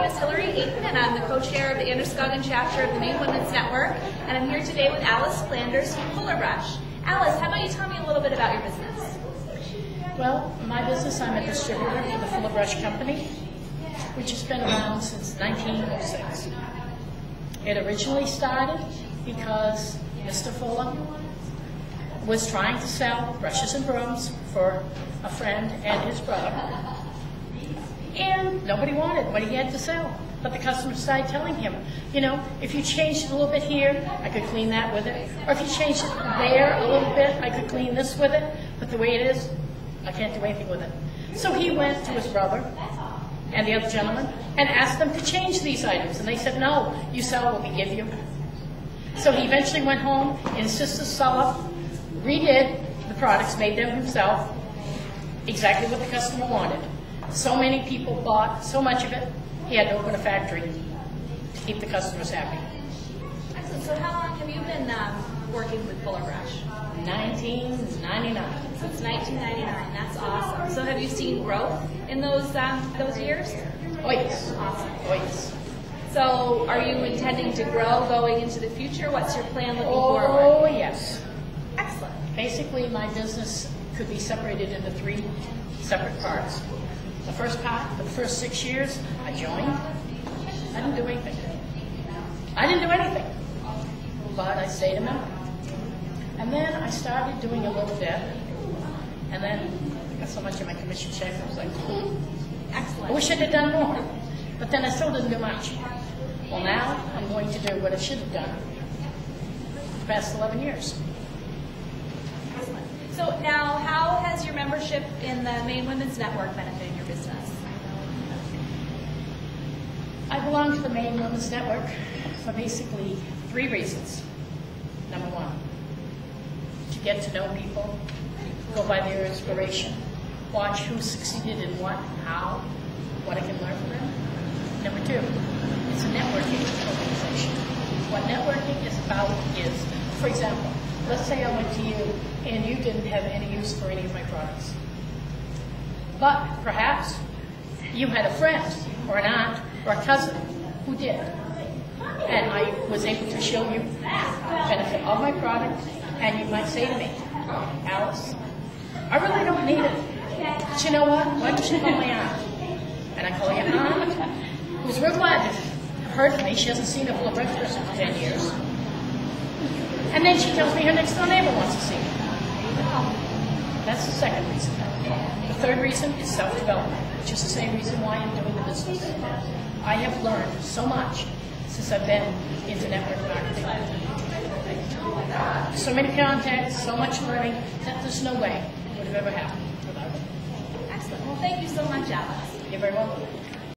is Hillary Hayden, and I'm the co-chair of the Androscoggin chapter of the Maine Women's Network, and I'm here today with Alice Flanders from Fuller Brush. Alice, how about you tell me a little bit about your business? Well, my business, I'm a distributor for the Fuller Brush Company, which has been around since 1906. It originally started because Mr. Fuller was trying to sell brushes and brooms for a friend and his brother. And nobody wanted what he had to sell. But the customers started telling him, you know, if you changed it a little bit here, I could clean that with it. Or if you changed it there a little bit, I could clean this with it. But the way it is, I can't do anything with it. So he went to his brother and the other gentleman and asked them to change these items. And they said, no, you sell what we give you. So he eventually went home, and his sister seller redid the products, made them himself, exactly what the customer wanted. So many people bought so much of it, he had to open a factory to keep the customers happy. Excellent. So how long have you been working with Fuller Brush? 1999. Since 1999. That's awesome. So have you seen growth in those years? Oh yes. Awesome. Oh yes. So are you intending to grow going into the future? What's your plan looking forward? Oh yes. Excellent. Basically, my business could be separated into three separate parts. The first part, for the first 6 years, I joined. I didn't do anything. But I stayed a member. And then I started doing a little bit. And then I got so much in my commission check, I was like, Excellent. I wish I'd have done more. But then I still didn't do much. Well, now I'm going to do what I should have done the past 11 years. Excellent. So now, how has your membership in the Maine Women's Network benefited your business? I belong to the Maine Women's Network for basically 3 reasons. Number 1, to get to know people, go by their inspiration, watch who succeeded in what, how, what I can learn from them. Number 2, it's a networking organization. What networking is about is, for example, let's say I went to you and you didn't have any use for any of my products. But perhaps you had a friend or an aunt or a cousin who did. And I was able to show you the benefit of my product, and you might say to me, Alice, I really don't need it. But you know what? Why don't you call my aunt? And I call your aunt, who's real glad to have heard from me. She hasn't seen a Fuller Brush person for 10 years. And then she tells me her next door neighbor wants to see me. That's the second reason. The third reason is self-development, which is the same reason why I'm doing the business. I have learned so much since I've been into network marketing. So many contacts, so much learning, that there's no way it would have ever happened without it. Excellent. Well, thank you so much, Alice. You're very welcome.